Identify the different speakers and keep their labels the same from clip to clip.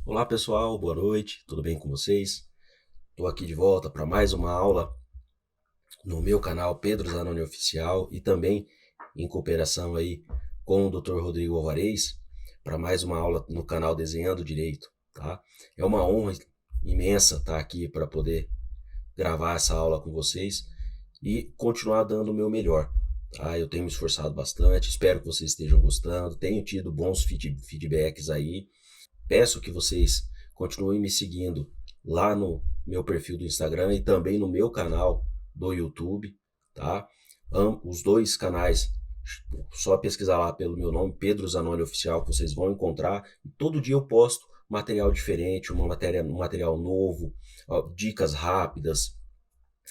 Speaker 1: Olá pessoal, boa noite, tudo bem com vocês? Estou aqui de volta para mais uma aula no meu canal Pedro Zanoni Oficial e também em cooperação aí com o Dr. Rodrigo Alvarez para mais uma aula no canal Desenhando Direito, tá? É uma honra imensa estar aqui para poder gravar essa aula com vocês e continuar dando o meu melhor, tá? Eu tenho me esforçado bastante, espero que vocês estejam gostando, tenho tido bons feedbacks aí. Peço que vocês continuem me seguindo lá no meu perfil do Instagram e também no meu canal do YouTube, tá? Os dois canais, só pesquisar lá pelo meu nome, Pedro Zanoni Oficial, que vocês vão encontrar. E todo dia eu posto material diferente, um material novo, dicas rápidas,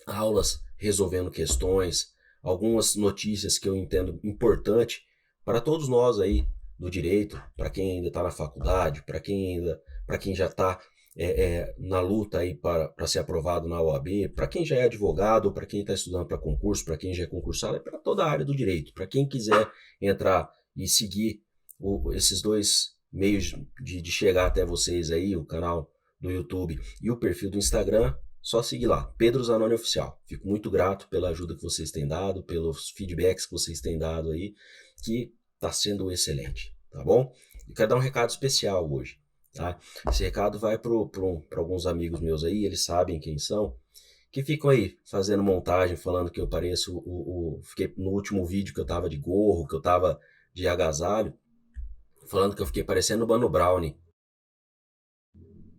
Speaker 1: aulas resolvendo questões, algumas notícias que eu entendo importante para todos nós aí do direito, para quem ainda está na faculdade, para quem já está na luta aí para ser aprovado na OAB, para quem já é advogado, para quem está estudando para concurso, para quem já é concursado, é para toda a área do direito, para quem quiser entrar e seguir esses dois meios de chegar até vocês aí, o canal do YouTube e o perfil do Instagram, só seguir lá, Pedro Zanoni Oficial. Fico muito grato pela ajuda que vocês têm dado, pelos feedbacks que vocês têm dado aí, que está sendo excelente, tá bom? E quero dar um recado especial hoje, tá? Esse recado vai para alguns amigos meus aí, eles sabem quem são, que ficam aí fazendo montagem, falando que eu pareço fiquei no último vídeo que eu tava de gorro, que eu tava de agasalho, falando que eu fiquei parecendo o Mano Brown.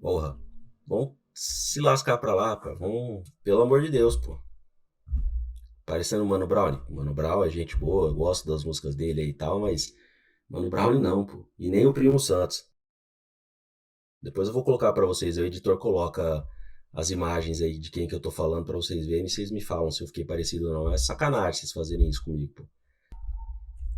Speaker 1: Porra, vão se lascar pra lá, pô. Vão, pelo amor de Deus, pô. Parecendo o Mano Brown. Mano Brown é gente boa, eu gosto das músicas dele aí e tal, mas Mano Brown não, pô. E nem o Primo Santos. Depois eu vou colocar pra vocês, o editor coloca as imagens aí de quem que eu tô falando pra vocês verem e vocês me falam se eu fiquei parecido ou não. É sacanagem vocês fazerem isso comigo, pô.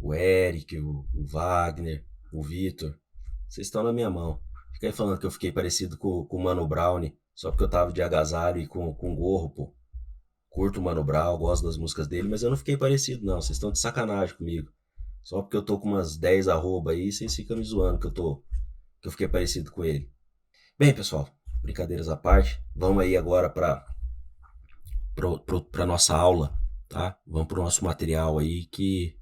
Speaker 1: O Eric, o Wagner, o Vitor, vocês estão na minha mão. Fica aí falando que eu fiquei parecido com o Mano Brown só porque eu tava de agasalho e com gorro, pô. Curto o Mano Brown, gosto das músicas dele, mas eu não fiquei parecido, não. Vocês estão de sacanagem comigo. Só porque eu tô com umas 10 arroba aí, vocês ficam me zoando que eu fiquei parecido com ele. Bem, pessoal, brincadeiras à parte, vamos aí agora para nossa aula, tá? Vamos pro nosso material aí que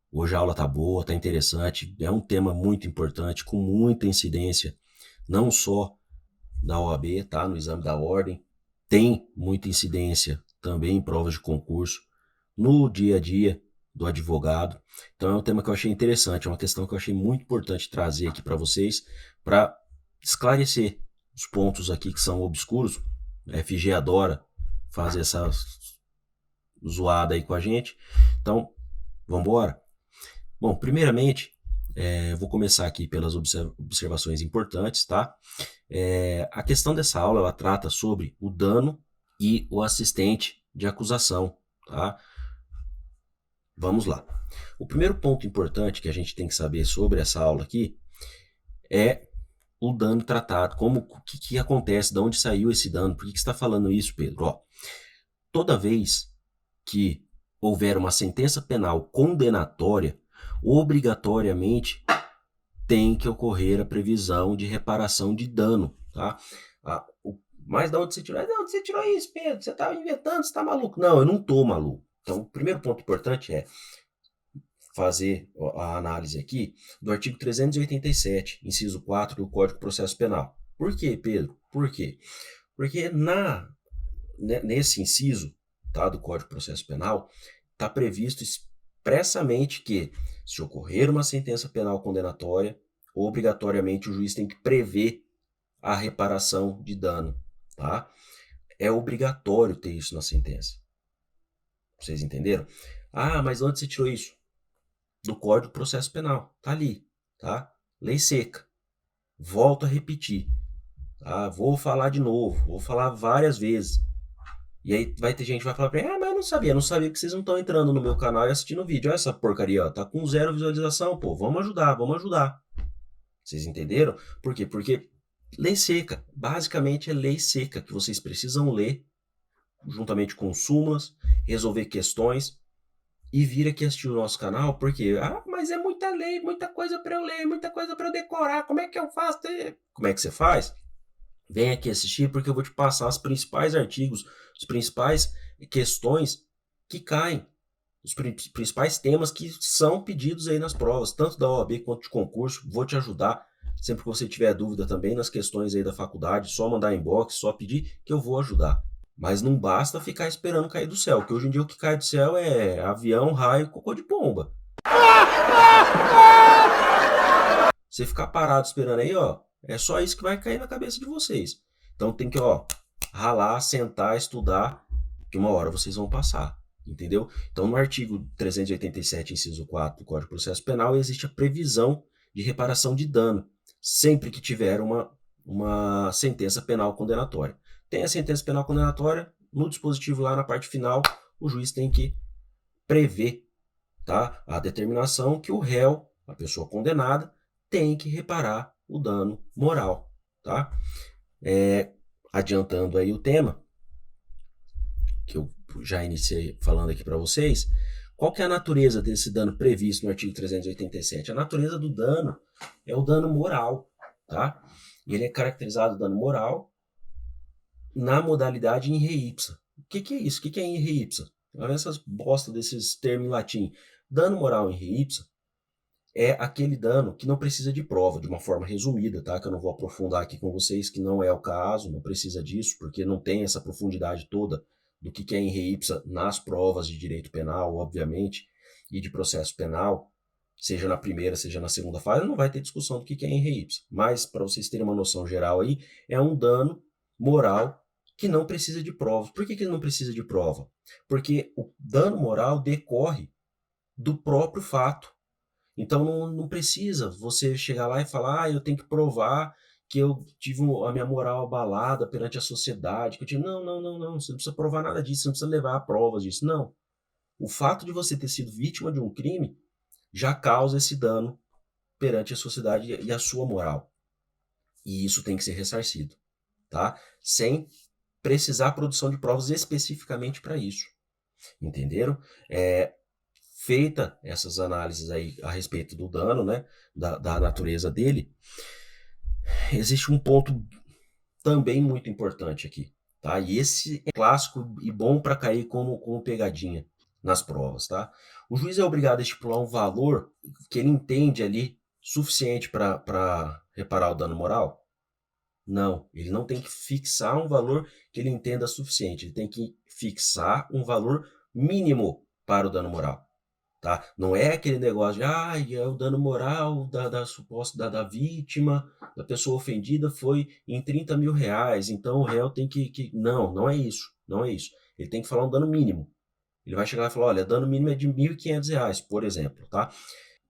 Speaker 1: hoje a aula tá boa, tá interessante, é um tema muito importante, com muita incidência, não só da OAB, tá? No exame da ordem, tem muita incidência também em provas de concurso, no dia a dia do advogado. Então é um tema que eu achei interessante, é uma questão que eu achei muito importante trazer aqui para vocês, para esclarecer os pontos aqui que são obscuros. A FG adora fazer essa zoada aí com a gente. Então, vamos embora? Bom, primeiramente, eu vou começar aqui pelas observações importantes, tá? A questão dessa aula, ela trata sobre o dano e o assistente de acusação, tá? Vamos lá. O primeiro ponto importante que a gente tem que saber sobre essa aula aqui é o dano tratado, como o que acontece, de onde saiu esse dano, por que você está falando isso, Pedro? Ó, toda vez que houver uma sentença penal condenatória, obrigatoriamente tem que ocorrer a previsão de reparação de dano, tá? Mas de onde você tirou? De onde você tirou isso, Pedro? Você estava inventando, você está maluco? Não, eu não estou maluco. Então, o primeiro ponto importante é fazer a análise aqui do artigo 387, inciso 4 do Código de Processo Penal. Por quê, Pedro? Por quê? Porque nesse inciso, tá, do Código de Processo Penal, está previsto expressamente que, se ocorrer uma sentença penal condenatória, obrigatoriamente o juiz tem que prever a reparação de dano, tá? É obrigatório ter isso na sentença. Vocês entenderam? Ah, mas onde você tirou isso? Do Código de Processo Penal. Tá ali, tá? Lei seca. Volto a repetir, tá? Vou falar de novo, vou falar várias vezes. E aí vai ter gente que vai falar pra mim, mas eu não sabia que vocês não estão entrando no meu canal e assistindo o vídeo. Olha essa porcaria, ó, tá com 0 visualização, pô, vamos ajudar, vamos ajudar. Vocês entenderam? Por quê? Porque lei seca, basicamente é lei seca que vocês precisam ler, juntamente com súmulas, resolver questões, e vir aqui assistir o nosso canal, porque, mas é muita lei, muita coisa para eu ler, muita coisa para eu decorar, como é que eu faço? Como é que você faz? Vem aqui assistir porque eu vou te passar os principais artigos, as principais questões que caem, os principais temas que são pedidos aí nas provas, tanto da OAB quanto de concurso. Vou te ajudar. Sempre que você tiver dúvida também nas questões aí da faculdade, só mandar inbox, só pedir que eu vou ajudar. Mas não basta ficar esperando cair do céu, porque hoje em dia o que cai do céu é avião, raio, cocô de pomba. Você ficar parado esperando aí, ó, é só isso que vai cair na cabeça de vocês. Então tem que, ó, ralar, sentar, estudar, que uma hora vocês vão passar, entendeu? Então no artigo 387, inciso 4 do Código de Processo Penal, existe a previsão de reparação de dano, sempre que tiver uma sentença penal condenatória. Tem a sentença penal condenatória, no dispositivo lá na parte final, o juiz tem que prever, tá, a determinação que o réu, a pessoa condenada, tem que reparar o dano moral, tá? Adiantando aí o tema, que eu já iniciei falando aqui para vocês, qual que é a natureza desse dano previsto no artigo 387? A natureza do dano é o dano moral, tá? E ele é caracterizado dano moral na modalidade in re ipsa. O que é isso? O que é in re ipsa? Olha essas bosta desses termos em latim. Dano moral in re ipsa é aquele dano que não precisa de prova, de uma forma resumida, tá? Que eu não vou aprofundar aqui com vocês, que não é o caso, não precisa disso, porque não tem essa profundidade toda do que é in re ipsa nas provas de direito penal, obviamente, e de processo penal, seja na primeira, seja na segunda fase, não vai ter discussão do que é in re ipsa. Mas, para vocês terem uma noção geral aí, é um dano moral que não precisa de prova. Por que ele não precisa de prova? Porque o dano moral decorre do próprio fato. Então não precisa você chegar lá e falar, eu tenho que provar que eu tive a minha moral abalada perante a sociedade. Que eu tive... Não. Você não precisa provar nada disso, você não precisa levar a provas disso. Não. O fato de você ter sido vítima de um crime já causa esse dano perante a sociedade e a sua moral. E isso tem que ser ressarcido, tá? Sem precisar produção de provas especificamente para isso. Entenderam? Feita essas análises aí a respeito do dano, né, da natureza dele, existe um ponto também muito importante aqui, tá? E esse é clássico e bom para cair como pegadinha nas provas, tá? O juiz é obrigado a estipular um valor que ele entende ali suficiente para reparar o dano moral? Não, ele não tem que fixar um valor que ele entenda suficiente, ele tem que fixar um valor mínimo para o dano moral. Tá? Não é aquele negócio de é o dano moral da suposta da vítima, da pessoa ofendida foi em 30 mil reais, então o réu tem que... Não é isso, não é isso. Ele tem que falar um dano mínimo. Ele vai chegar e falar, olha, dano mínimo é de 1.500 reais, por exemplo, tá?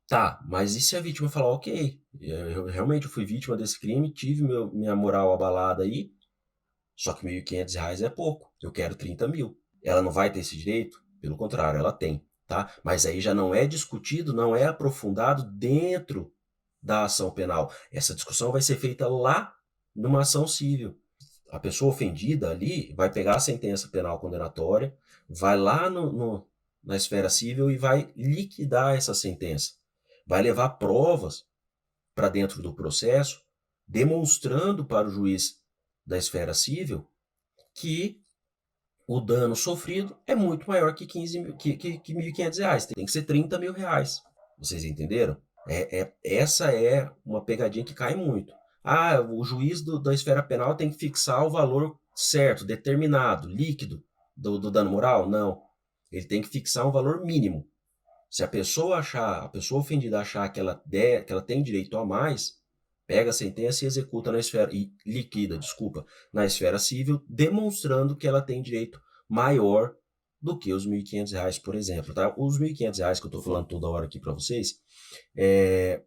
Speaker 1: Tá, mas e se a vítima falar, ok, eu realmente fui vítima desse crime, tive minha moral abalada aí, só que 1.500 reais é pouco, eu quero 30 mil. Ela não vai ter esse direito? Pelo contrário, ela tem. Tá? Mas aí já não é discutido, não é aprofundado dentro da ação penal. Essa discussão vai ser feita lá numa ação civil. A pessoa ofendida ali vai pegar a sentença penal condenatória, vai lá na esfera civil e vai liquidar essa sentença. Vai levar provas para dentro do processo, demonstrando para o juiz da esfera civil que o dano sofrido é muito maior que 1.500 reais. Tem que ser 30 mil reais. Vocês entenderam? Essa é uma pegadinha que cai muito. O juiz da esfera penal tem que fixar o valor certo, determinado, líquido do dano moral? Não. Ele tem que fixar um valor mínimo. Se a pessoa ofendida achar que ela tem direito a mais, pega a sentença e executa liquida, na esfera civil, demonstrando que ela tem direito maior do que os 1.500 reais, por exemplo. Tá? Os 1.500 reais que eu estou falando toda hora aqui para vocês,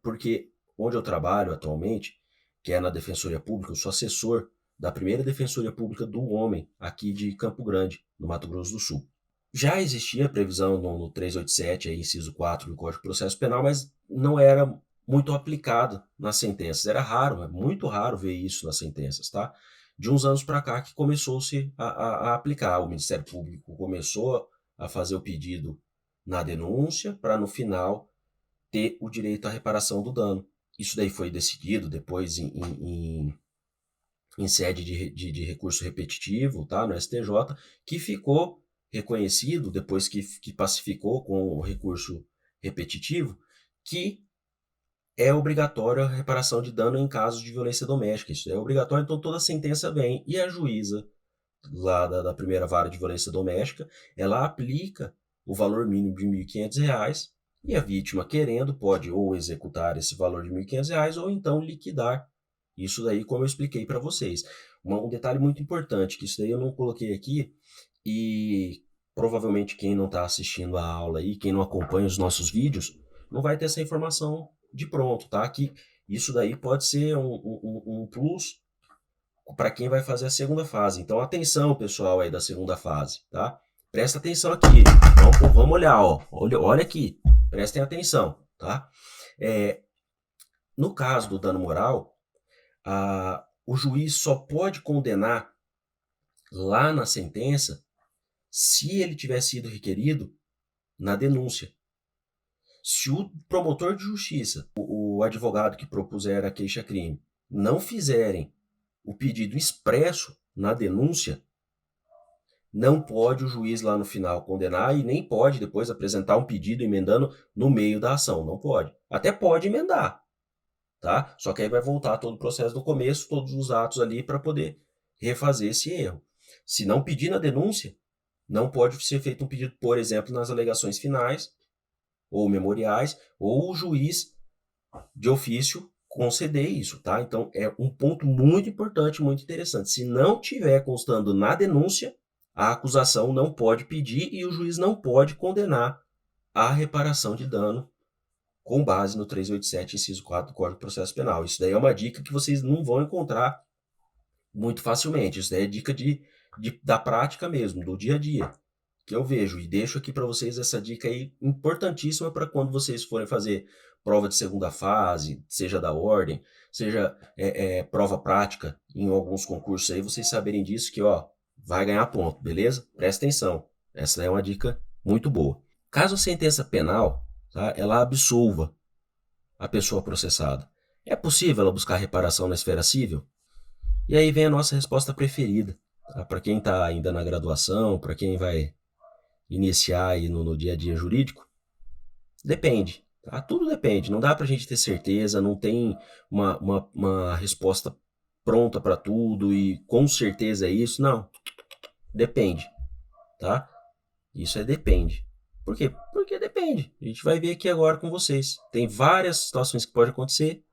Speaker 1: porque onde eu trabalho atualmente, que é na Defensoria Pública, eu sou assessor da primeira Defensoria Pública do Homem, aqui de Campo Grande, no Mato Grosso do Sul. Já existia previsão no 387, aí, inciso 4 do Código de Processo Penal, mas não era muito aplicado nas sentenças. Era raro, é muito raro ver isso nas sentenças, tá? De uns anos para cá que começou-se a aplicar. O Ministério Público começou a fazer o pedido na denúncia para no final ter o direito à reparação do dano. Isso daí foi decidido depois em sede de recurso repetitivo, tá, no STJ, que ficou reconhecido, depois que pacificou com o recurso repetitivo, que é obrigatório a reparação de dano em casos de violência doméstica. Isso é obrigatório, então toda sentença vem e a juíza lá da primeira vara de violência doméstica, ela aplica o valor mínimo de R$ 1.500 e a vítima, querendo, pode ou executar esse valor de R$ 1.500 ou então liquidar. Isso daí, como eu expliquei para vocês. Um detalhe muito importante, que isso daí eu não coloquei aqui, e provavelmente quem não está assistindo a aula aí, quem não acompanha os nossos vídeos, não vai ter essa informação de pronto, tá? Que isso daí pode ser um plus para quem vai fazer a segunda fase. Então, atenção, pessoal aí da segunda fase, tá? Presta atenção aqui. Vamos olhar, ó. Olha aqui. Prestem atenção, tá? No caso do dano moral, o juiz só pode condenar lá na sentença se ele tiver sido requerido na denúncia. Se o promotor de justiça, o advogado que propuser a queixa-crime, não fizerem o pedido expresso na denúncia, não pode o juiz lá no final condenar e nem pode depois apresentar um pedido emendando no meio da ação. Não pode. Até pode emendar, tá? Só que aí vai voltar todo o processo do começo, todos os atos ali para poder refazer esse erro. Se não pedir na denúncia, não pode ser feito um pedido, por exemplo, nas alegações finais ou memoriais, ou o juiz de ofício conceder isso, tá? Então é um ponto muito importante, muito interessante. Se não tiver constando na denúncia, a acusação não pode pedir e o juiz não pode condenar a reparação de dano com base no 387, inciso 4 do Código de Processo Penal. Isso daí é uma dica que vocês não vão encontrar muito facilmente. Isso daí é dica da prática mesmo, do dia a dia, que eu vejo. E deixo aqui para vocês essa dica aí importantíssima para quando vocês forem fazer prova de segunda fase, seja da ordem, seja prova prática em alguns concursos aí, vocês saberem disso que, ó, vai ganhar ponto, beleza? Presta atenção. Essa é uma dica muito boa. Caso a sentença penal, tá, ela absolva a pessoa processada, é possível ela buscar reparação na esfera civil? E aí vem a nossa resposta preferida, tá? Para quem está ainda na graduação, para quem vai iniciar aí no dia a dia jurídico, depende, tá? Tudo depende, não dá para a gente ter certeza, não tem uma resposta pronta para tudo e com certeza é isso, não. Depende, tá? Isso depende. Por quê? Porque depende. A gente vai ver aqui agora com vocês. Tem várias situações que pode acontecer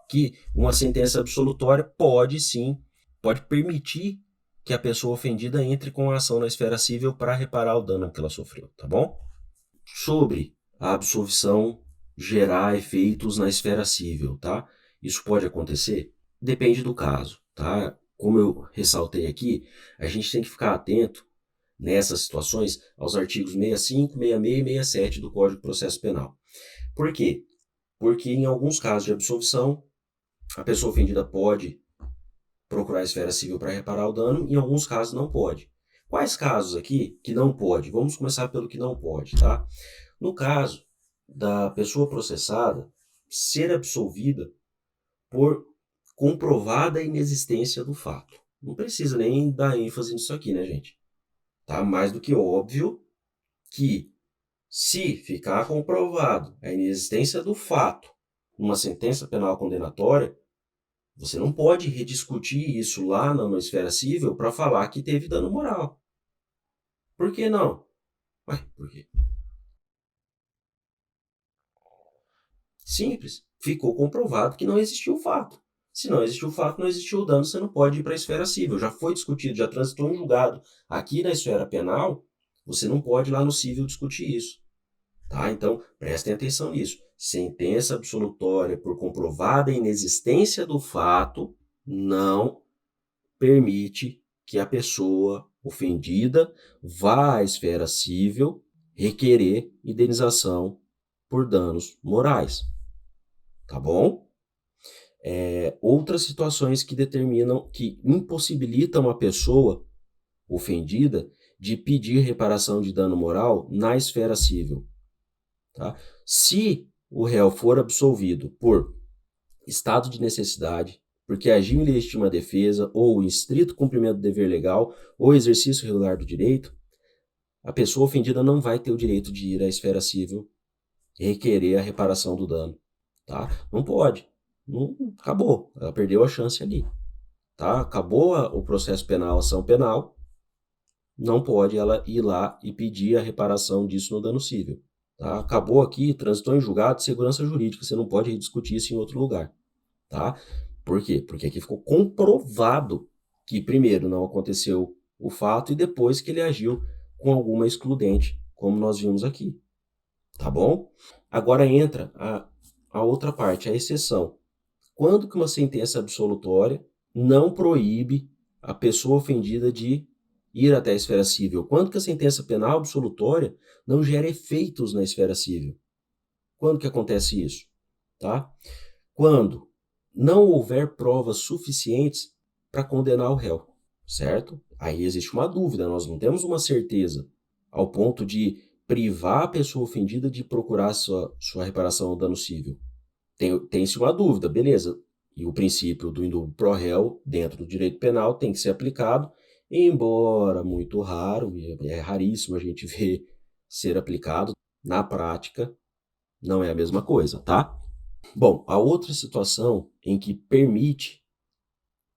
Speaker 1: que uma sentença absolutória pode sim, pode permitir que a pessoa ofendida entre com a ação na esfera civil para reparar o dano que ela sofreu, tá bom? Sobre a absolvição gerar efeitos na esfera civil, tá? Isso pode acontecer? Depende do caso, tá? Como eu ressaltei aqui, a gente tem que ficar atento nessas situações aos artigos 65, 66 e 67 do Código de Processo Penal. Por quê? Porque em alguns casos de absolvição, a pessoa ofendida pode procurar a esfera civil para reparar o dano, em alguns casos não pode. Quais casos aqui que não pode? Vamos começar pelo que não pode, tá? No caso da pessoa processada ser absolvida por comprovada inexistência do fato. Não precisa nem dar ênfase nisso aqui, né, gente? Tá mais do que óbvio que se ficar comprovado a inexistência do fato numa sentença penal condenatória, você não pode rediscutir isso lá na esfera civil para falar que teve dano moral. Por que não? Ué, por quê? Simples. Ficou comprovado que não existiu o fato. Se não existiu o fato, não existiu o dano, você não pode ir para a esfera civil. Já foi discutido, já transitou em julgado. Aqui na esfera penal, você não pode ir lá no civil discutir isso. Tá? Então, prestem atenção nisso. Sentença absolutória por comprovada inexistência do fato não permite que a pessoa ofendida vá à esfera civil requerer indenização por danos morais. Tá bom? Outras situações que determinam, que impossibilitam a pessoa ofendida de pedir reparação de dano moral na esfera civil. Tá? Se o réu for absolvido por estado de necessidade, porque agiu em legítima defesa, ou em estrito cumprimento do dever legal, ou exercício regular do direito, a pessoa ofendida não vai ter o direito de ir à esfera civil e requerer a reparação do dano. Tá? Não pode. Não, acabou. Ela perdeu a chance ali. Tá? Acabou o processo penal, a ação penal, não pode ela ir lá e pedir a reparação disso no dano civil. Tá? Acabou aqui, transitou em julgado de segurança jurídica, você não pode discutir isso em outro lugar. Tá? Por quê? Porque aqui ficou comprovado que, primeiro, não aconteceu o fato e depois que ele agiu com alguma excludente, como nós vimos aqui. Tá bom? Agora entra a outra parte, a exceção. Quando que uma sentença absolutória não proíbe a pessoa ofendida de ir até a esfera civil? Quando que a sentença penal absolutória não gera efeitos na esfera civil? Quando que acontece isso? Tá? Quando não houver provas suficientes para condenar o réu, certo? Aí existe uma dúvida, nós não temos uma certeza ao ponto de privar a pessoa ofendida de procurar sua reparação ao dano civil. Tem-se uma dúvida, beleza. E o princípio do indúbio pro réu dentro do direito penal tem que ser aplicado, embora muito raro, é raríssimo a gente ver ser aplicado, na prática não é a mesma coisa, tá? Bom, a outra situação em que permite,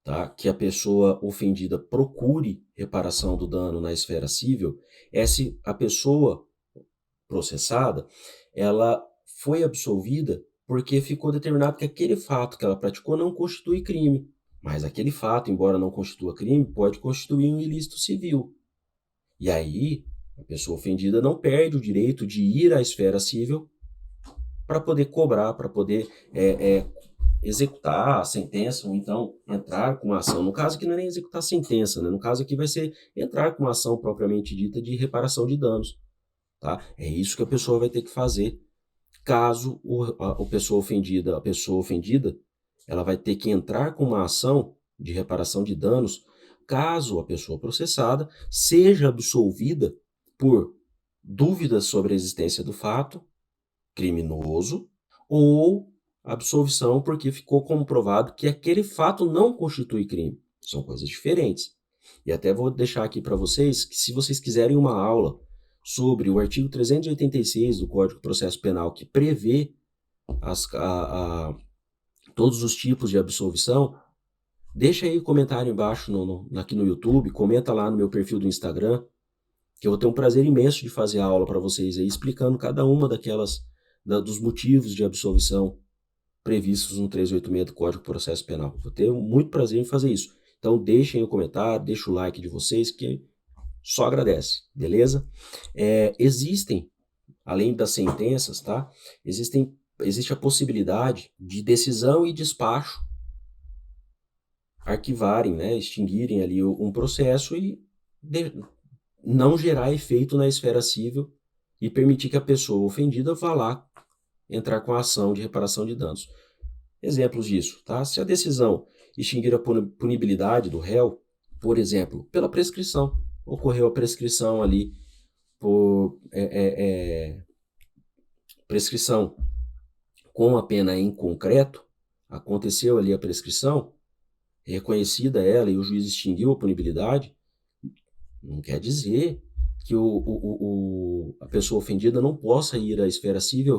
Speaker 1: tá, que a pessoa ofendida procure reparação do dano na esfera civil é se a pessoa processada ela foi absolvida porque ficou determinado que aquele fato que ela praticou não constitui crime. Mas aquele fato, embora não constitua crime, pode constituir um ilícito civil. E aí, a pessoa ofendida não perde o direito de ir à esfera civil para poder cobrar, para poder executar a sentença, ou então entrar com uma ação. No caso aqui não é nem executar a sentença, né? No caso aqui vai ser entrar com uma ação propriamente dita de reparação de danos. Tá? É isso que a pessoa vai ter que fazer. Caso a pessoa ofendida, ela vai ter que entrar com uma ação de reparação de danos, caso a pessoa processada seja absolvida por dúvidas sobre a existência do fato criminoso ou absolvição porque ficou comprovado que aquele fato não constitui crime. São coisas diferentes. E até vou deixar aqui para vocês que, se vocês quiserem uma aula sobre o artigo 386 do Código de Processo Penal, que prevê todos os tipos de absolvição, deixa aí o comentário embaixo aqui no YouTube, comenta lá no meu perfil do Instagram, que eu vou ter um prazer imenso de fazer a aula para vocês aí, explicando cada uma dos motivos de absolvição previstos no 386 do Código de Processo Penal. Vou ter muito prazer em fazer isso. Então deixem o comentário, deixa o like de vocês, que só agradece, beleza? Existem, além das sentenças, tá? Existe a possibilidade de decisão e despacho arquivarem, né? Extinguirem ali um processo e não gerar efeito na esfera civil e permitir que a pessoa ofendida vá lá entrar com a ação de reparação de danos. Exemplos disso, tá? Se a decisão extinguir a punibilidade do réu, por exemplo, pela prescrição, ocorreu a prescrição ali por prescrição com a pena em concreto, aconteceu ali a prescrição, reconhecida ela e o juiz extinguiu a punibilidade, não quer dizer que a pessoa ofendida não possa ir à esfera civil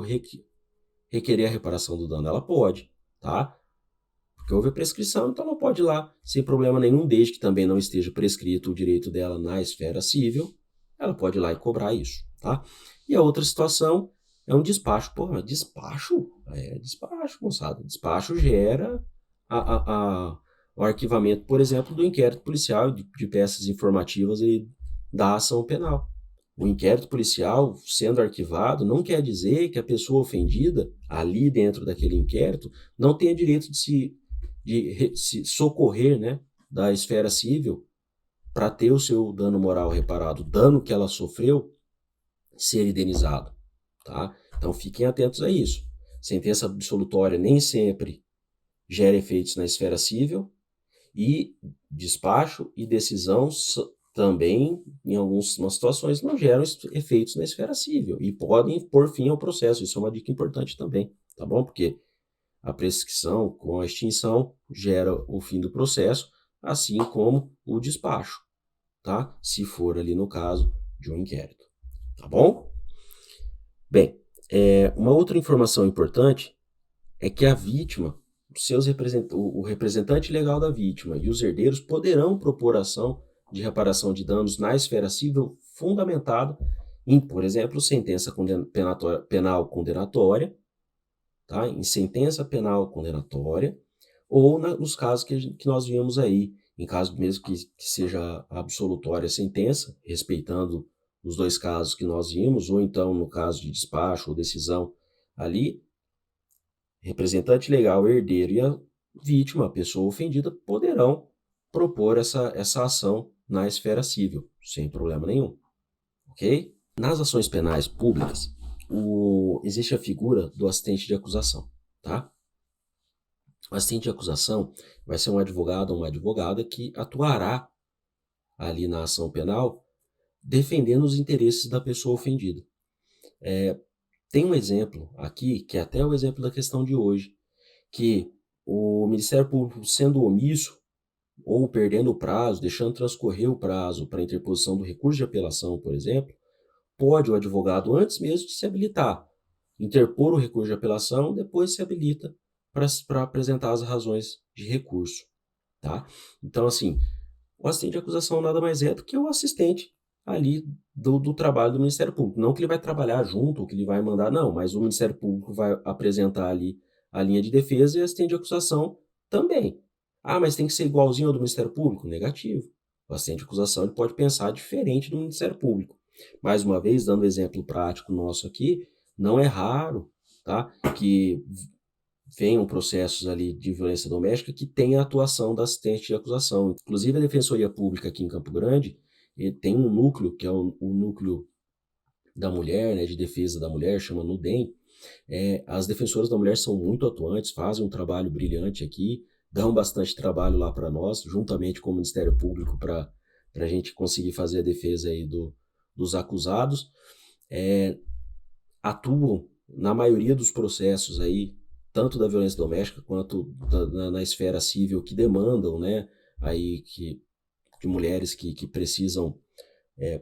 Speaker 1: requerer a reparação do dano. Ela pode, tá? Porque houve prescrição, então ela pode ir lá sem problema nenhum, desde que também não esteja prescrito o direito dela na esfera civil, ela pode ir lá e cobrar isso, tá? E a outra situação é um despacho. Pô, mas despacho? É despacho, moçada. Despacho gera o arquivamento, por exemplo, do inquérito policial de peças informativas e da ação penal. O inquérito policial sendo arquivado não quer dizer que a pessoa ofendida, ali dentro daquele inquérito, não tenha direito de se socorrer, né, da esfera civil para ter o seu dano moral reparado, o dano que ela sofreu ser indenizado. Tá? Então fiquem atentos a isso. Sentença absolutória nem sempre gera efeitos na esfera civil, e despacho e decisão também, em algumas situações, não geram efeitos na esfera civil e podem pôr fim ao processo. Isso é uma dica importante também, tá bom? Porque a prescrição com a extinção gera o fim do processo, assim como o despacho, tá? Se for ali no caso de um inquérito, tá bom? Bem, uma outra informação importante é que a vítima, o representante legal da vítima e os herdeiros poderão propor ação de reparação de danos na esfera civil fundamentada em, por exemplo, sentença penal condenatória, tá? Em sentença penal condenatória, ou nos casos que nós vimos aí, em caso mesmo que seja absolutória a sentença, respeitando os dois casos que nós vimos, ou então no caso de despacho ou decisão ali, representante legal, herdeiro e a vítima, a pessoa ofendida, poderão propor essa ação na esfera civil, sem problema nenhum, ok? Nas ações penais públicas, existe a figura do assistente de acusação, tá? O assistente de acusação vai ser um advogado ou uma advogada que atuará ali na ação penal defendendo os interesses da pessoa ofendida. Tem um exemplo aqui, que é até o exemplo da questão de hoje, que o Ministério Público sendo omisso ou perdendo o prazo, deixando transcorrer o prazo para interposição do recurso de apelação, por exemplo, pode o advogado, antes mesmo de se habilitar, interpor o recurso de apelação, depois se habilita para apresentar as razões de recurso, tá? Então, assim, o assistente de acusação nada mais é do que o assistente ali do trabalho do Ministério Público. Não que ele vai trabalhar junto, ou que ele vai mandar, não, mas o Ministério Público vai apresentar ali a linha de defesa e o assistente de acusação também. Ah, mas tem que ser igualzinho ao do Ministério Público? Negativo. O assistente de acusação ele pode pensar diferente do Ministério Público. Mais uma vez, dando exemplo prático nosso aqui, não é raro, tá, que venham processos ali de violência doméstica que tenha a atuação da assistente de acusação. Inclusive, a Defensoria Pública aqui em Campo Grande tem um núcleo, que é o núcleo da mulher, né, de defesa da mulher, chama NUDEM. As defensoras da mulher são muito atuantes, fazem um trabalho brilhante aqui, dão bastante trabalho lá para nós, juntamente com o Ministério Público, para a gente conseguir fazer a defesa aí dos acusados. Atuam na maioria dos processos aí, tanto da violência doméstica quanto na esfera civil, que demandam, né, aí de mulheres que precisam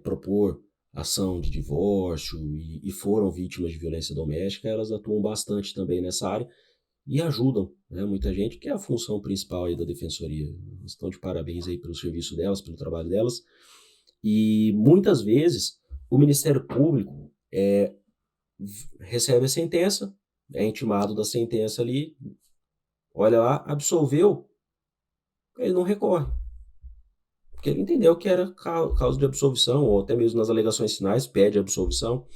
Speaker 1: propor ação de divórcio e foram vítimas de violência doméstica, elas atuam bastante também nessa área e ajudam, né, muita gente, que é a função principal aí da defensoria. Estão de parabéns aí pelo serviço delas, pelo trabalho delas. E muitas vezes o Ministério Público recebe a sentença, é intimado da sentença ali, olha lá, absolveu, ele não recorre. Porque ele entendeu que era causa de absolvição, ou até mesmo nas alegações finais pede absolvição.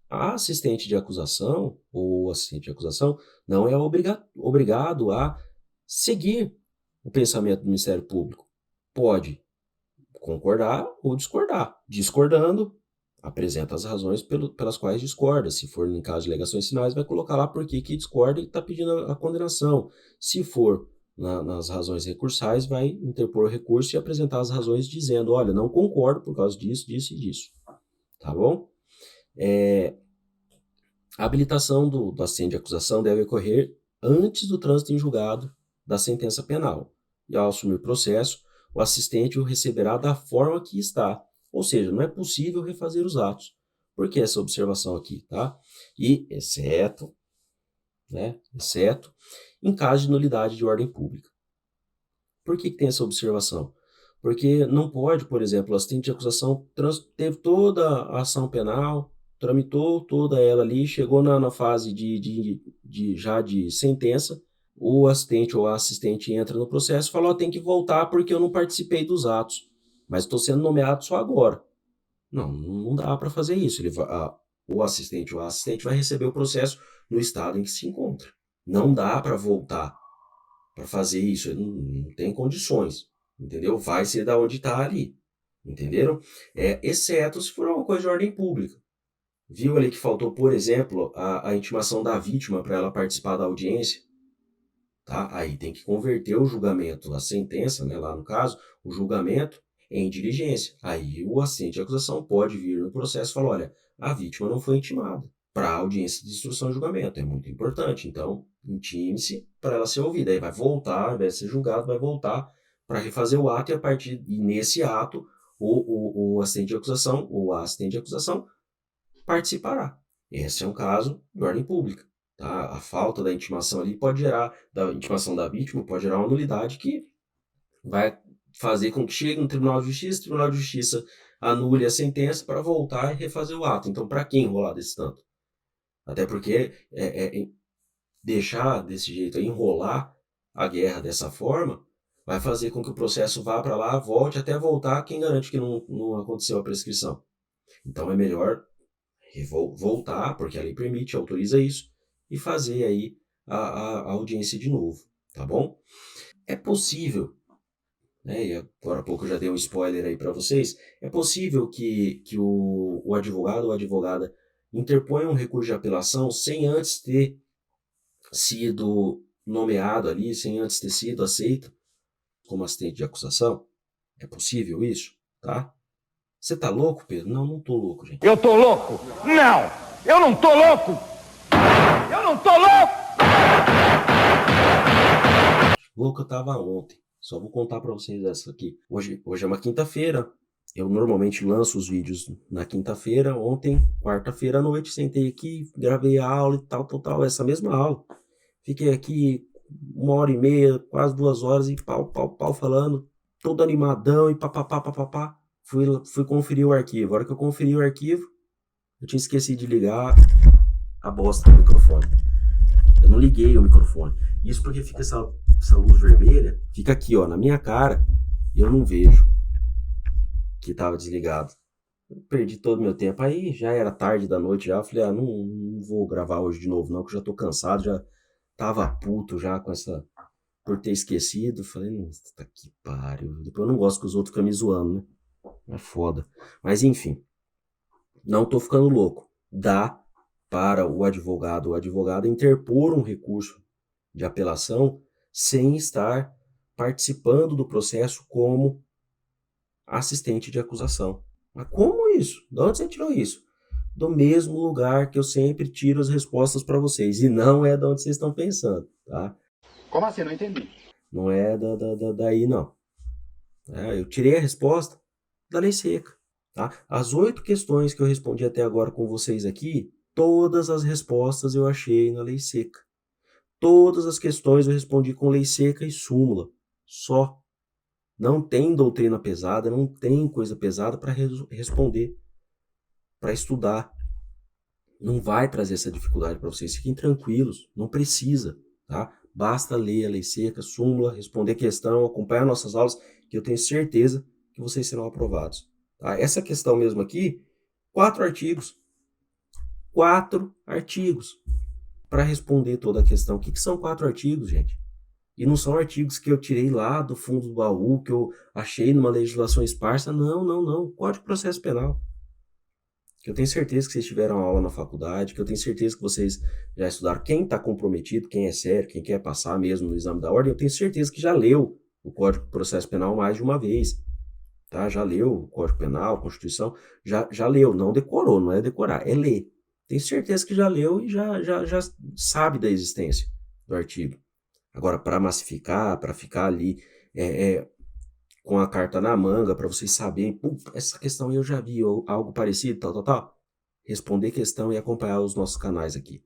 Speaker 1: A assistente de acusação, ou assistente de acusação, não é obrigado a seguir o pensamento do Ministério Público. Pode concordar ou discordar. Discordando, apresenta as razões pelas quais discorda. Se for em caso de alegações finais, vai colocar lá por que discorda e está pedindo a condenação. Se for nas razões recursais, vai interpor o recurso e apresentar as razões dizendo, olha, não concordo por causa disso, disso e disso. Tá bom? A habilitação do assistente de acusação deve ocorrer antes do trânsito em julgado da sentença penal. E ao assumir o processo, o assistente o receberá da forma que está. Ou seja, não é possível refazer os atos. Por que essa observação aqui, tá? E exceto em caso de nulidade de ordem pública. Por que tem essa observação? Porque não pode, por exemplo, o assistente de acusação teve toda a ação penal, tramitou toda ela ali, chegou na fase já de sentença, o assistente ou a assistente entra no processo e fala, tem que voltar porque eu não participei dos atos, mas estou sendo nomeado só agora. Não dá para fazer isso. O assistente ou a assistente vai receber o processo no estado em que se encontra. Não dá para voltar para fazer isso, não tem condições, entendeu? Vai ser da onde está ali, entenderam? Exceto se for uma coisa de ordem pública. Viu ali que faltou, por exemplo, a intimação da vítima para ela participar da audiência? Tá? Aí tem que converter o julgamento, a sentença, né, lá no caso, o julgamento em diligência. Aí o assistente de acusação pode vir no processo e falar, olha, a vítima não foi intimada para a audiência de instrução e julgamento, é muito importante, então intime-se para ela ser ouvida. Aí vai voltar, ao invés de ser julgado, vai voltar para refazer o ato e nesse ato o assistente de acusação ou a assistente de acusação participará. Esse é um caso de ordem pública. Tá? A falta da intimação ali pode gerar, da intimação da vítima, pode gerar uma nulidade que vai fazer com que chegue no Tribunal de Justiça, o Tribunal de Justiça anule a sentença para voltar e refazer o ato. Então, para que enrolar desse tanto? Até porque deixar desse jeito, enrolar a guerra dessa forma, vai fazer com que o processo vá para lá, volte até voltar, quem garante que não aconteceu a prescrição. Então é melhor voltar, porque a lei permite, autoriza isso, e fazer aí a audiência de novo, tá bom? É possível, né, e agora há pouco eu já dei um spoiler aí para vocês, é possível que o advogado ou a advogada interponha um recurso de apelação sem antes ter sido nomeado ali, sem antes ter sido aceito como assistente de acusação? É possível isso, tá? Você tá louco, Pedro? Não, não tô louco, gente.
Speaker 2: Eu tô louco? Não! Eu não tô louco! Eu não tô louco!
Speaker 1: Louco eu tava ontem. Só vou contar pra vocês essa aqui. Hoje é uma quinta-feira. Eu normalmente lanço os vídeos na quinta-feira. Ontem, quarta-feira à noite, sentei aqui, gravei a aula e tal, essa mesma aula. Fiquei aqui 1h30, quase 2 horas e pau, falando, todo animadão e papapá. Fui conferir o arquivo. A hora que eu conferi o arquivo, eu tinha esquecido de ligar a bosta do microfone. Eu não liguei o microfone. Isso porque fica essa luz vermelha, fica aqui, ó, na minha cara, e eu não vejo que estava desligado. Eu perdi todo o meu tempo. Aí já era tarde da noite já. Eu falei, não vou gravar hoje de novo, não, que eu já tô cansado, já tava puto já com essa. Por ter esquecido. Falei, tá que pariu. Depois eu não gosto que os outros ficam me zoando, né? É foda. Mas enfim, não tô ficando louco. Dá para o advogado ou advogada interpor um recurso de apelação sem estar participando do processo como assistente de acusação. Mas como isso? De onde você tirou isso? Do mesmo lugar que eu sempre tiro as respostas para vocês. E não é de onde vocês estão pensando, tá?
Speaker 2: Como assim? Não entendi.
Speaker 1: Não é daí, não. Eu tirei a resposta da lei seca. Tá? As 8 questões que eu respondi até agora com vocês aqui, todas as respostas eu achei na lei seca. Todas as questões eu respondi com lei seca e súmula. Só. Não tem doutrina pesada, não tem coisa pesada para responder, para estudar. Não vai trazer essa dificuldade para vocês. Fiquem tranquilos, não precisa. Tá? Basta ler a lei seca, súmula, responder questão, acompanhar nossas aulas, que eu tenho certeza que vocês serão aprovados. Tá? Essa questão mesmo aqui, 4 artigos. 4 artigos para responder toda a questão. O que são 4 artigos, gente? E não são artigos que eu tirei lá do fundo do baú, que eu achei numa legislação esparsa. Não. Código de Processo Penal. Que eu tenho certeza que vocês tiveram aula na faculdade, que eu tenho certeza que vocês já estudaram. Quem está comprometido, quem é sério, quem quer passar mesmo no exame da ordem, eu tenho certeza que já leu o Código de Processo Penal mais de uma vez. Tá? Já leu o Código Penal, a Constituição, já leu. Não decorou, não é decorar, é ler. Tenho certeza que já leu e já sabe da existência do artigo. Agora, para massificar, para ficar ali com a carta na manga, para vocês saberem, essa questão eu já vi, ou algo parecido, tal. Responder questão e acompanhar os nossos canais aqui.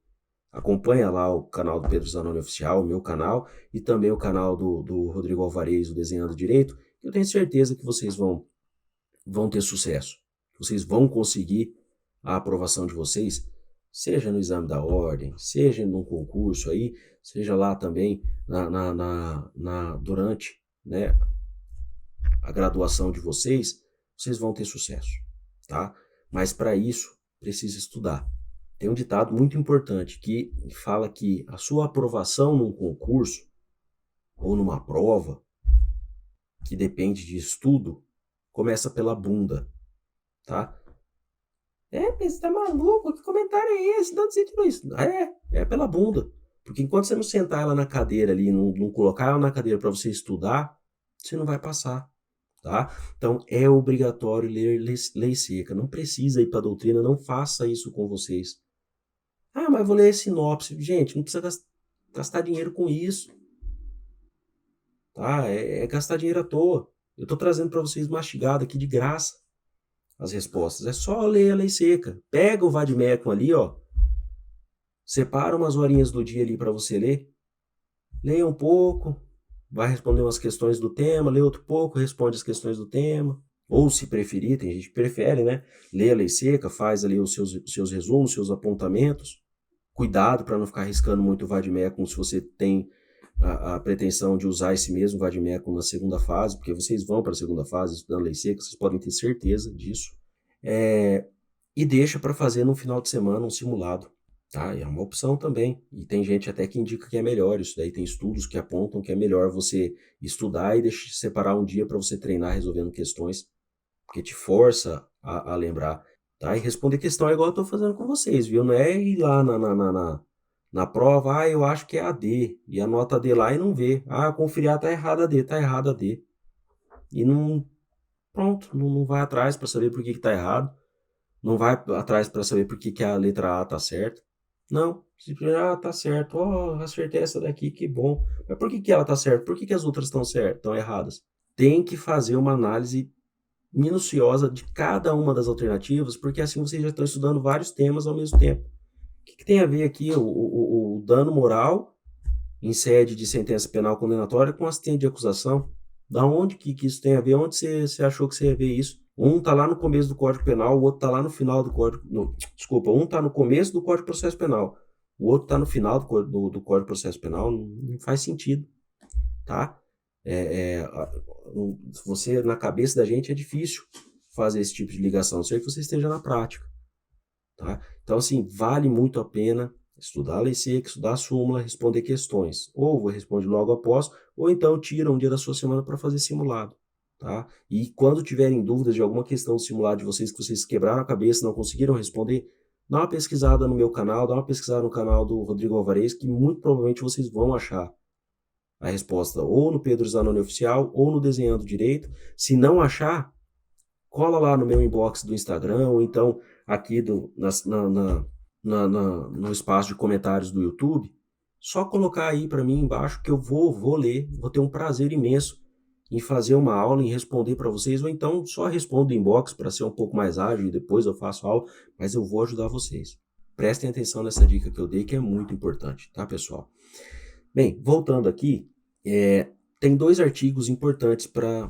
Speaker 1: Acompanha lá o canal do Pedro Zanoni Oficial, o meu canal, e também o canal do Rodrigo Alvarez, o Desenhando Direito. Eu tenho certeza que vocês vão ter sucesso. Vocês vão conseguir a aprovação de vocês, seja no exame da ordem, seja num concurso aí, seja lá também durante, né, a graduação de vocês, vocês vão ter sucesso, tá? Mas para isso, precisa estudar. Tem um ditado muito importante que fala que a sua aprovação num concurso ou numa prova, que depende de estudo, começa pela bunda, tá? Você tá maluco? Que comentário é esse? De onde você tirou isso? É pela bunda. Porque enquanto você não sentar ela na cadeira ali, não colocar ela na cadeira para você estudar, você não vai passar. tá? Então, é obrigatório ler lei seca. Não precisa ir para a doutrina, não faça isso com vocês. Ah, mas vou ler sinopse. Gente, não precisa gastar dinheiro com isso. Tá? É gastar dinheiro à toa. Eu estou trazendo para vocês mastigado aqui de graça as respostas. É só ler a lei seca. Pega o vademecum ali, ó. Separa umas horinhas do dia ali para você ler. Leia um pouco, vai responder umas questões do tema, lê outro pouco, responde as questões do tema. Ou, se preferir, tem gente que prefere, né? Lê a lei seca, faz ali os seus resumos, seus apontamentos. Cuidado para não ficar riscando muito o vademecum se você tem a pretensão de usar esse mesmo vademecum na segunda fase, porque vocês vão para a segunda fase estudando lei seca, vocês podem ter certeza disso. E deixa para fazer no final de semana um simulado. Tá? É uma opção também. E tem gente até que indica que é melhor. Isso daí tem estudos que apontam que é melhor você estudar e separar um dia para você treinar resolvendo questões, porque te força a lembrar. Tá? E responder questão é igual eu estou fazendo com vocês, viu? Não é ir lá na prova, eu acho que é a D, e anota a D lá e não vê. Conferir, tá errada a D, tá errada a D. E não, pronto, não vai atrás para saber por que tá errado. Não vai atrás para saber por que a letra A tá certa. Não, simplesmente, tá certo, acertei essa daqui, que bom. Mas por que ela tá certa? Por que as outras estão erradas? Tem que fazer uma análise minuciosa de cada uma das alternativas, porque assim vocês já estão estudando vários temas ao mesmo tempo. O que tem a ver aqui o dano moral em sede de sentença penal condenatória com assistente de acusação? Da onde que isso tem a ver? Onde você achou que você ia ver isso? Um tá lá no começo do Código Penal, o outro tá lá no final do Código... Desculpa, um tá no começo do Código de Processo Penal, o outro tá no final do Código de Processo Penal. Não faz sentido, tá? Você, na cabeça da gente, é difícil fazer esse tipo de ligação, a não ser que você esteja na prática, tá? Então, assim, vale muito a pena estudar a lei seca, estudar a súmula, responder questões. Ou você responde logo após, ou então tira um dia da sua semana para fazer simulado. Tá? E quando tiverem dúvidas de alguma questão do simulado de vocês, que vocês quebraram a cabeça, não conseguiram responder, dá uma pesquisada no meu canal, dá uma pesquisada no canal do Rodrigo Alvarez, que muito provavelmente vocês vão achar a resposta ou no Pedro Zanoni Oficial ou no Desenhando Direito. Se não achar, cola lá no meu inbox do Instagram, ou então aqui no espaço de comentários do YouTube. Só colocar aí para mim embaixo que eu vou ler, vou ter um prazer imenso em fazer uma aula, em responder para vocês, ou então só respondo inbox para ser um pouco mais ágil e depois eu faço aula, mas eu vou ajudar vocês. Prestem atenção nessa dica que eu dei, que é muito importante, tá, pessoal? Bem, voltando aqui, tem 2 artigos importantes para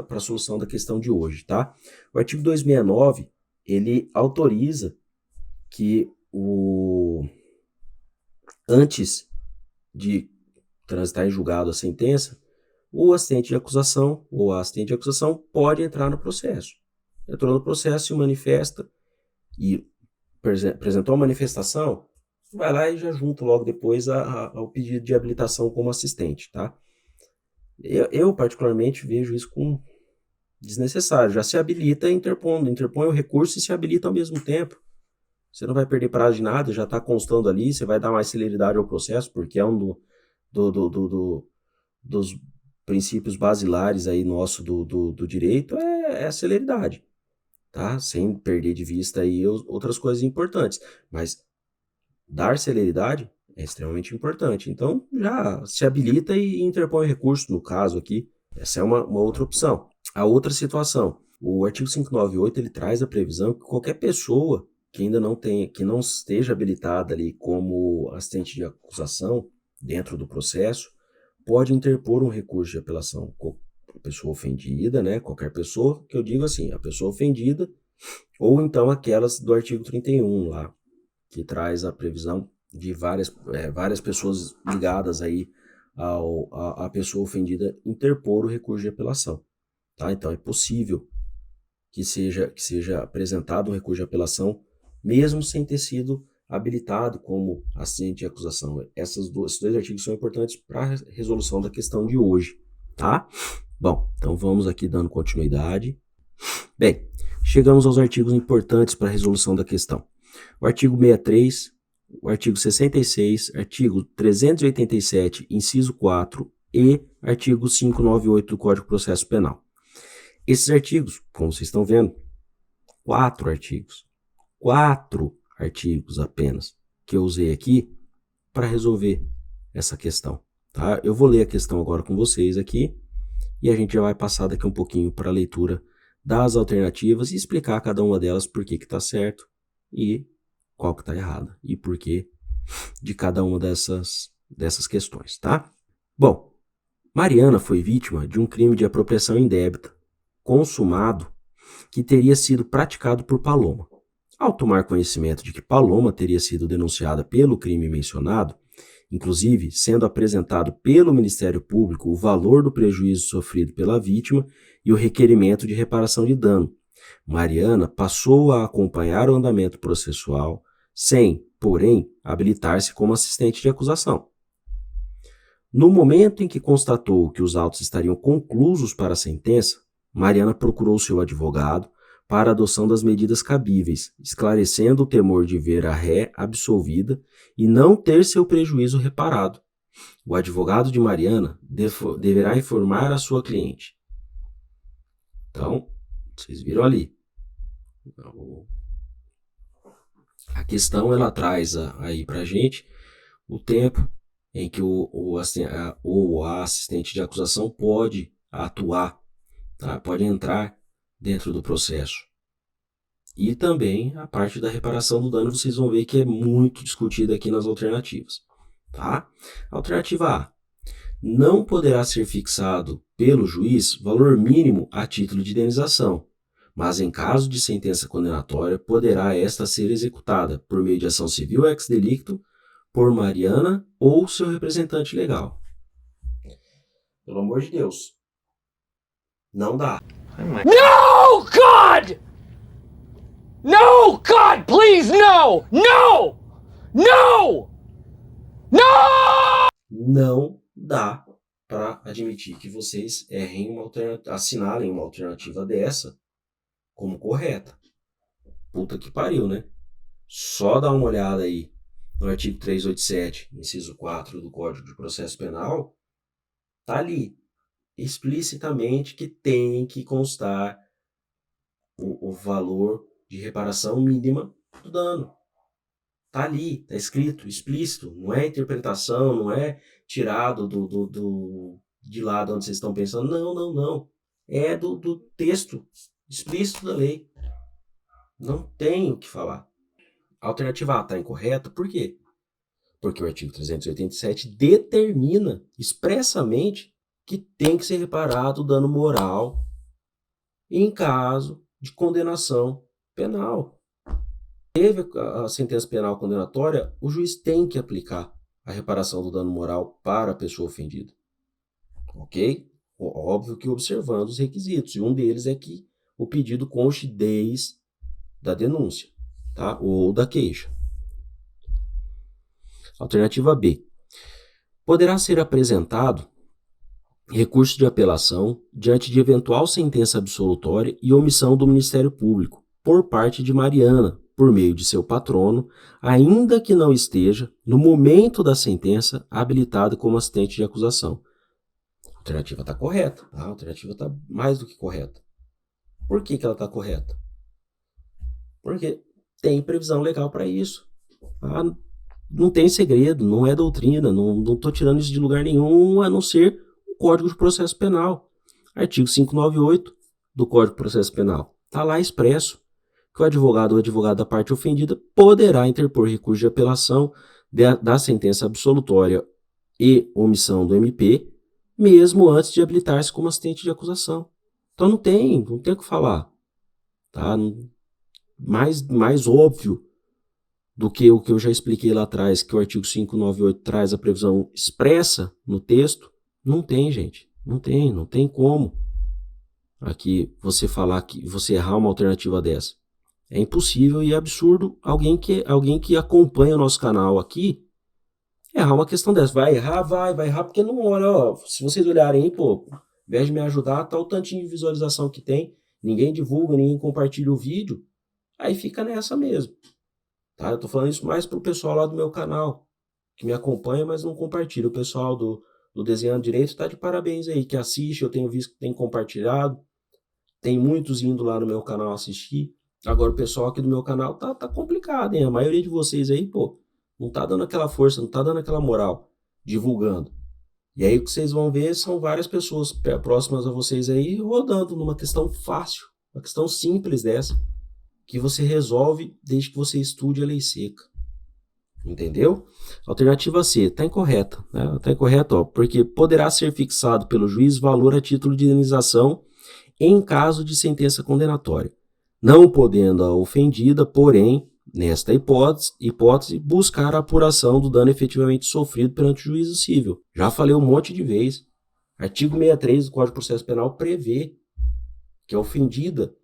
Speaker 1: a solução da questão de hoje, tá? O artigo 269, ele autoriza que antes de transitar em julgado a sentença, o assistente de acusação ou a assistente de acusação pode entrar no processo. Entrou no processo, se manifesta e apresentou a manifestação, vai lá e já junta logo depois ao pedido de habilitação como assistente, tá? Eu particularmente vejo isso como desnecessário. Já se habilita interpondo, interpõe o recurso e se habilita ao mesmo tempo. Você não vai perder prazo de nada, já está constando ali, você vai dar mais celeridade ao processo, porque é um dos princípios basilares aí nosso do direito é a celeridade, tá? Sem perder de vista aí outras coisas importantes, mas dar celeridade é extremamente importante. Então já se habilita e interpõe recurso, no caso aqui. Essa é uma outra opção. A outra situação, o artigo 598, ele traz a previsão que qualquer pessoa que ainda que não esteja habilitada ali como assistente de acusação dentro do processo, pode interpor um recurso de apelação. A pessoa ofendida, né? Qualquer pessoa, que eu digo assim, a pessoa ofendida, ou então aquelas do artigo 31 lá, que traz a previsão de várias pessoas ligadas aí a pessoa ofendida interpor o recurso de apelação. Tá? Então é possível que seja apresentado um recurso de apelação, mesmo sem ter sido habilitado como assistente de acusação. Esses 2 artigos são importantes para a resolução da questão de hoje, tá? Bom, então vamos aqui dando continuidade. Bem, chegamos aos artigos importantes para a resolução da questão. O artigo 63, o artigo 66, artigo 387, inciso 4 e artigo 598 do Código de Processo Penal. Esses artigos, como vocês estão vendo, 4 artigos. 4 artigos apenas que eu usei aqui para resolver essa questão. Tá? Eu vou ler a questão agora com vocês aqui e a gente já vai passar daqui um pouquinho para a leitura das alternativas e explicar cada uma delas por que está certo e qual que está errada e por que de cada uma dessas questões, tá? Bom, Mariana foi vítima de um crime de apropriação indébita consumado que teria sido praticado por Paloma. Ao tomar conhecimento de que Paloma teria sido denunciada pelo crime mencionado, inclusive sendo apresentado pelo Ministério Público o valor do prejuízo sofrido pela vítima e o requerimento de reparação de dano, Mariana passou a acompanhar o andamento processual sem, porém, habilitar-se como assistente de acusação. No momento em que constatou que os autos estariam conclusos para a sentença, Mariana procurou seu advogado para a adoção das medidas cabíveis, esclarecendo o temor de ver a ré absolvida e não ter seu prejuízo reparado. O advogado de Mariana deverá informar a sua cliente. Então, vocês viram ali. A questão ela traz aí para a gente o tempo em que a assistente de acusação pode atuar, tá? Pode entrar dentro do processo. E também a parte da reparação do dano, vocês vão ver que é muito discutida aqui nas alternativas. Tá? Alternativa A. Não poderá ser fixado pelo juiz valor mínimo a título de indenização, mas em caso de sentença condenatória, poderá esta ser executada por meio de ação civil ex delicto por Mariana ou seu representante legal. Pelo amor de Deus. Não dá.
Speaker 2: No, God! No, God, please, no! No! No! No!
Speaker 1: Não dá para admitir que vocês errem assinalem uma alternativa dessa como correta. Puta que pariu, né? Só dá uma olhada aí no artigo 387, inciso 4 do Código de Processo Penal, tá ali explicitamente que tem que constar o valor de reparação mínima do dano. Tá ali, tá escrito, explícito, não é interpretação, não é tirado de lado onde vocês estão pensando, não. É do texto explícito da lei. Não tem o que falar. A alternativa A está incorreta, por quê? Porque o artigo 387 determina expressamente que tem que ser reparado o dano moral em caso de condenação penal. Teve a sentença penal condenatória, o juiz tem que aplicar a reparação do dano moral para a pessoa ofendida. Ok? Óbvio que observando os requisitos, e um deles é que o pedido conste desde da denúncia, tá? Ou da queixa. Alternativa B. Poderá ser apresentado recurso de apelação diante de eventual sentença absolutória e omissão do Ministério Público por parte de Mariana, por meio de seu patrono, ainda que não esteja, no momento da sentença, habilitado como assistente de acusação. A alternativa está correta, tá? A alternativa está mais do que correta. Por que ela está correta? Porque tem previsão legal para isso. Tá? Não tem segredo, não é doutrina, não estou tirando isso de lugar nenhum, a não ser o Código de Processo Penal. Artigo 598 do Código de Processo Penal. Está lá expresso que o advogado ou advogada da parte ofendida poderá interpor recurso de apelação da sentença absolutória e omissão do MP, mesmo antes de habilitar-se como assistente de acusação. Então não tem o que falar. Tá? Mais óbvio do que o que eu já expliquei lá atrás, que o artigo 598 traz a previsão expressa no texto, não tem, gente. Não tem como aqui você falar que você errar uma alternativa dessa. É impossível e é absurdo alguém que acompanha o nosso canal aqui errar uma questão dessa. Vai errar? Vai errar porque não olha. Ó, se vocês olharem aí, pô, ao invés de me ajudar, tá o tantinho de visualização que tem, ninguém divulga, ninguém compartilha o vídeo, aí fica nessa mesmo. Tá? Eu tô falando isso mais pro pessoal lá do meu canal, que me acompanha, mas não compartilha. O pessoal do Desenhando Direito tá de parabéns aí, que assiste, eu tenho visto que tem compartilhado. Tem muitos indo lá no meu canal assistir. Agora o pessoal aqui do meu canal tá complicado, hein? A maioria de vocês aí, pô, não tá dando aquela força, não tá dando aquela moral, divulgando. E aí o que vocês vão ver são várias pessoas próximas a vocês aí rodando numa questão fácil, uma questão simples dessa, que você resolve desde que você estude a lei seca. Entendeu? Alternativa C, está incorreta. Né? Está incorreta, ó, porque poderá ser fixado pelo juiz valor a título de indenização em caso de sentença condenatória, não podendo a ofendida, porém, nesta hipótese, buscar a apuração do dano efetivamente sofrido perante o juízo civil. Já falei um monte de vezes. Artigo 63 do Código de Processo Penal prevê que a ofendida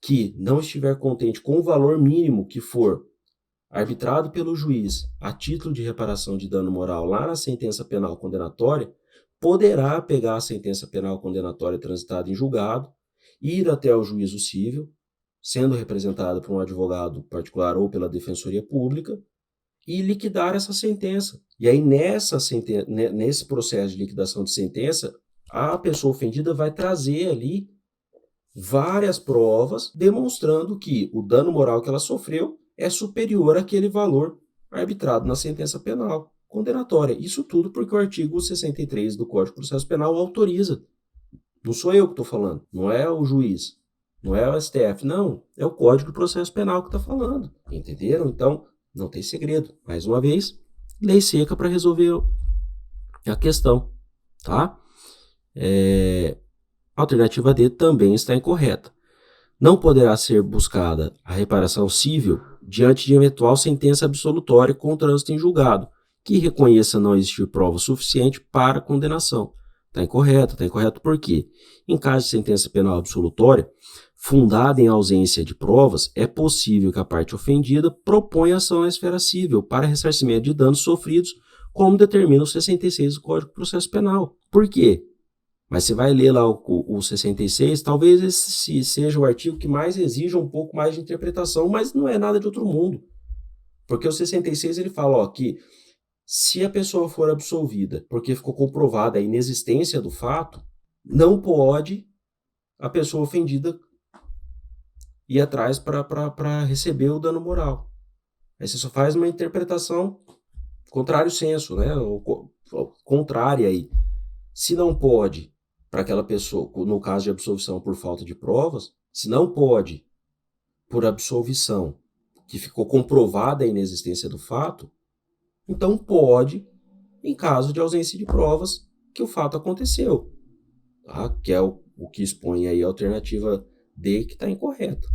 Speaker 1: que não estiver contente com o valor mínimo que for arbitrado pelo juiz a título de reparação de dano moral lá na sentença penal condenatória, poderá pegar a sentença penal condenatória transitada em julgado, ir até o juízo civil, sendo representada por um advogado particular ou pela defensoria pública, e liquidar essa sentença. E aí, nesse processo de liquidação de sentença, a pessoa ofendida vai trazer ali várias provas demonstrando que o dano moral que ela sofreu é superior àquele valor arbitrado na sentença penal condenatória. Isso tudo porque o artigo 63 do Código de Processo Penal autoriza. Não sou eu que estou falando, não é o juiz, não é o STF, não, é o Código de Processo Penal que está falando. Entenderam? Então, não tem segredo. Mais uma vez, lei seca para resolver a questão, tá? A alternativa D também está incorreta. Não poderá ser buscada a reparação civil diante de eventual sentença absolutória com trânsito em julgado, que reconheça não existir prova suficiente para condenação. Está incorreto por quê? Em caso de sentença penal absolutória, fundada em ausência de provas, é possível que a parte ofendida proponha ação na esfera civil para ressarcimento de danos sofridos, como determina o 66 do Código de Processo Penal. Por quê? Mas você vai ler lá o 66, talvez esse seja o artigo que mais exija um pouco mais de interpretação, mas não é nada de outro mundo. Porque o 66 ele fala ó, que se a pessoa for absolvida porque ficou comprovada a inexistência do fato, não pode a pessoa ofendida ir atrás para receber o dano moral. Aí você só faz uma interpretação contrário senso, né? Contrária aí. Se não pode para aquela pessoa, no caso de absolvição por falta de provas, se não pode por absolvição que ficou comprovada a inexistência do fato, então pode em caso de ausência de provas que o fato aconteceu, tá? Que é o que expõe aí a alternativa D que está incorreta,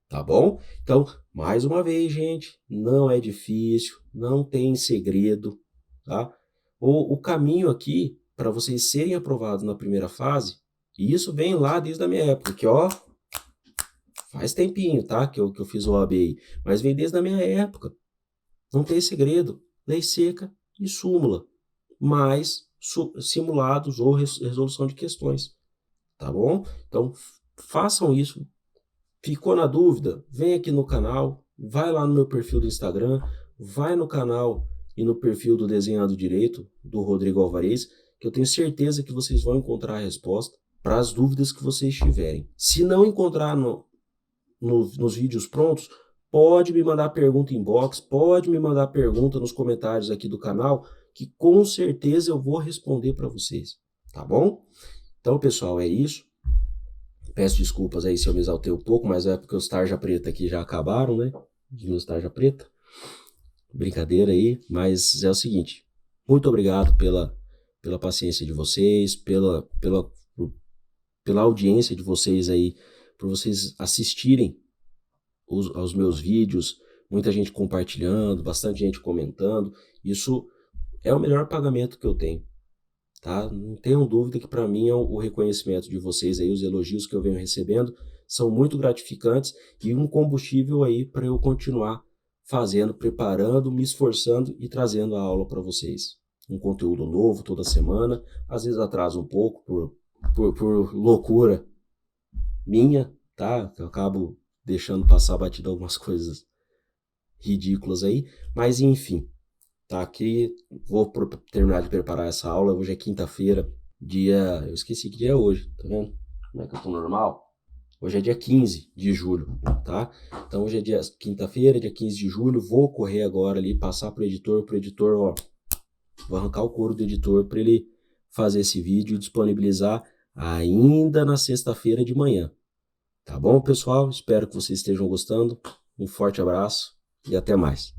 Speaker 1: tá bom? Então, mais uma vez, gente, não é difícil, não tem segredo, tá? O caminho aqui para vocês serem aprovados na primeira fase, e isso vem lá desde a minha época, que ó, faz tempinho, tá? Que eu fiz o OAB aí, mas vem desde a minha época. Não tem segredo, lei seca e súmula, mais simulados ou resolução de questões, tá bom? Então, façam isso. Ficou na dúvida? Vem aqui no canal, vai lá no meu perfil do Instagram, vai no canal e no perfil do Desenhado Direito, do Rodrigo Alvarez, que eu tenho certeza que vocês vão encontrar a resposta para as dúvidas que vocês tiverem. Se não encontrar nos vídeos prontos, pode me mandar pergunta em inbox, pode me mandar pergunta nos comentários aqui do canal, que com certeza eu vou responder para vocês, tá bom? Então, pessoal, é isso. Peço desculpas aí se eu me exaltei um pouco, mas é porque os tarja preta aqui já acabaram, né? Os meus tarja preta. Brincadeira aí, mas é o seguinte. Muito obrigado pela paciência de vocês, pela audiência de vocês aí, por vocês assistirem aos meus vídeos, muita gente compartilhando, bastante gente comentando. Isso é o melhor pagamento que eu tenho, tá? Não tenham dúvida que para mim o reconhecimento de vocês aí, os elogios que eu venho recebendo são muito gratificantes e um combustível aí para eu continuar fazendo, preparando, me esforçando e trazendo a aula para vocês. Um conteúdo novo toda semana, às vezes atrasa um pouco por loucura minha, tá? Eu acabo deixando passar batido algumas coisas ridículas aí, mas enfim, tá aqui, vou terminar de preparar essa aula. Hoje é quinta-feira, eu esqueci que dia é hoje, tá vendo? Como é que eu tô normal? Hoje é dia 15 de julho, tá? Então hoje é dia quinta-feira, dia 15 de julho. Vou correr agora ali, passar pro editor, ó, vou arrancar o couro do editor para ele fazer esse vídeo e disponibilizar ainda na sexta-feira de manhã. Tá bom, pessoal? Espero que vocês estejam gostando. Um forte abraço e até mais.